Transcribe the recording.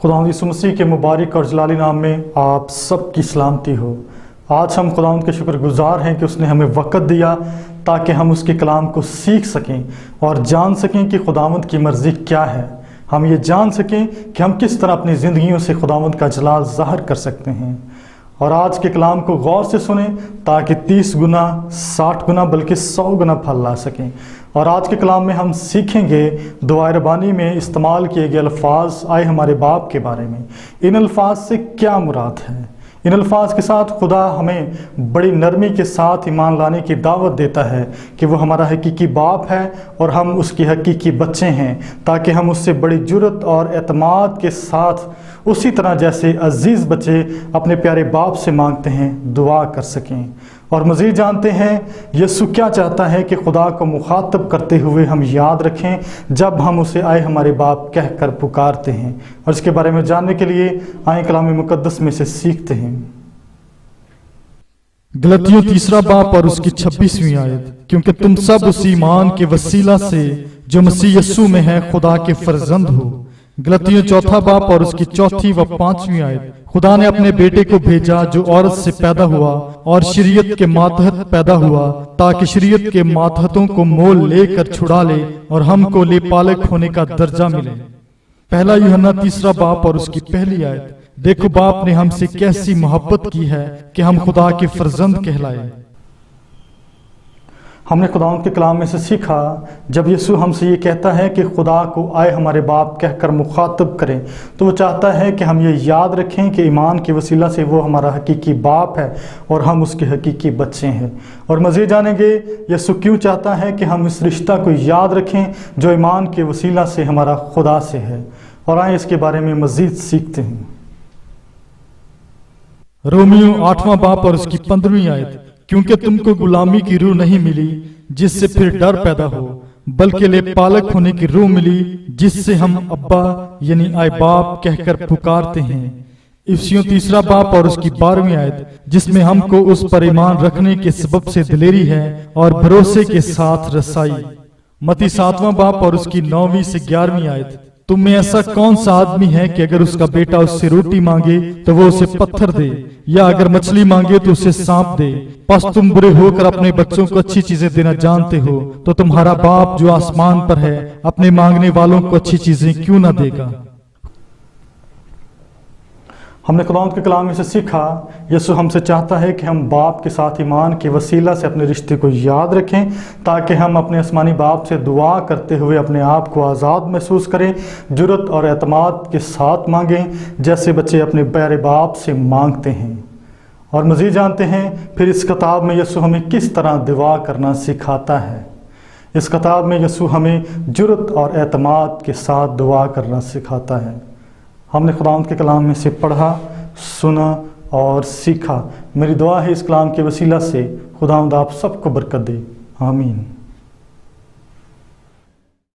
खुदावंद यीशु मसीह के मुबारक और जलाली नाम में आप सबकी सलामती हो। आज हम खुदावंद के शुक्रगुजार हैं कि उसने हमें वक़्त दिया ताकि हम उसके कलाम को सीख सकें और जान सकें कि खुदावंद की मर्ज़ी क्या है। हम ये जान सकें कि हम किस तरह अपनी ज़िंदगियों से खुदावंद का जलाल ज़ाहिर कर सकते हैं। और आज के कलाम को गौर से सुनें ताकि 30 गुना 60 गुना बल्कि 100 गुना फल ला सकें। और आज के कलाम में हम सीखेंगे दुआए रबानी में इस्तेमाल किए गए अल्फाज आए हमारे बाप के बारे में। इन अल्फाज से क्या मुराद है। इन अल्फाज के साथ खुदा हमें बड़ी नरमी के साथ ईमान लाने की दावत देता है कि वो हमारा हकीकी बाप है और हम उसके हकीकी बच्चे हैं, ताकि हम उससे बड़ी जुर्रत और एतमाद के साथ उसी तरह जैसे अजीज़ बच्चे अपने प्यारे बाप से मांगते हैं दुआ कर सकें। और मज़ीद जानते हैं यीशु क्या चाहता है कि खुदा को मुखातब करते हुए हम याद रखें जब हम उसे आए हमारे बाप कह कर पुकारते हैं। और इसके बारे में जानने के लिए आए कलाम मुकद्दस में से सीखते हैं। गलतियों 3 बाब और उसकी 26वीं आयत, क्योंकि तुम सब उस ईमान के वसीला से जो मसीह यीशु में है खुदा के फर्जंद हो। गलतियों 4 बाब और उसकी 4 व 5वीं आयत, खुदा ने अपने बेटे को भेजा जो औरत से पैदा हुआ और शरीयत के मातहत पैदा हुआ, ताकि शरीयत के मातहतों को मोल लेकर छुड़ा ले और हमको ले पालक होने का दर्जा मिले। पहला यूहन्ना 3 बाब और उसकी 1 आयत, देखो बाप ने हमसे कैसी मोहब्बत की है कि हम खुदा के फर्जंद कहलाए। हमने खुदावंद के कलाम में से सीखा जब यीशु हमसे ये कहता है कि खुदा को आए हमारे बाप कहकर मुखातब करें, तो वो चाहता है कि हम ये याद रखें कि ईमान के वसीला से वो हमारा हकीकी बाप है और हम उसके हकीकी बच्चे हैं। और मज़ीद जानेंगे यीशु क्यों चाहता है कि हम इस रिश्ता को याद रखें जो ईमान के वसीला से हमारा खुदा से है। और आए इसके बारे में मज़ीद सीखते हैं। रोमियो 8वां बाब और उसकी 15वीं आयत, क्योंकि तुमको गुलामी की रूह नहीं मिली जिससे फिर डर पैदा हो, बल्कि ले पालक होने की रूह मिली जिससे हम अब्बा यानी आए बाप कहकर पुकारते हैं। इफिसियों 3 बाब और उसकी 12वीं आयत, जिसमें हमको उस पर ईमान रखने के सबब से दिलेरी है और भरोसे के साथ रसाई। मत्ती 7वां बाब और उसकी 9वीं से 11वीं आयत, तुम में ऐसा कौन सा आदमी है कि अगर उसका बेटा उससे रोटी मांगे तो वो उसे पत्थर दे, या अगर मछली मांगे तो उसे सांप दे। बस तुम बुरे होकर अपने बच्चों को अच्छी चीजें देना जानते हो, तो तुम्हारा बाप जो आसमान पर है अपने मांगने वालों को अच्छी चीजें क्यों ना देगा। हमने खुदावंद के कलाम में से सीखा यीशु हमसे चाहता है कि हम बाप के साथ ईमान के वसीला से अपने रिश्ते को याद रखें, ताकि हम अपने आसमानी बाप से दुआ करते हुए अपने आप को आज़ाद महसूस करें, जुर्रत और एतमाद के साथ मांगें जैसे बच्चे अपने प्यारे बाप से मांगते हैं। और मज़ीद जानते हैं फिर इस किताब में यीशु हमें किस तरह दुआ करना सिखाता है। इस किताब में यीशु हमें जुर्रत और एतमाद के साथ दुआ करना सिखाता है। हमने खुदावंद के कलाम में से पढ़ा, सुना और सीखा। मेरी दुआ है इस कलाम के वसीला से खुदावंद आप सबको बरकत दे। आमीन।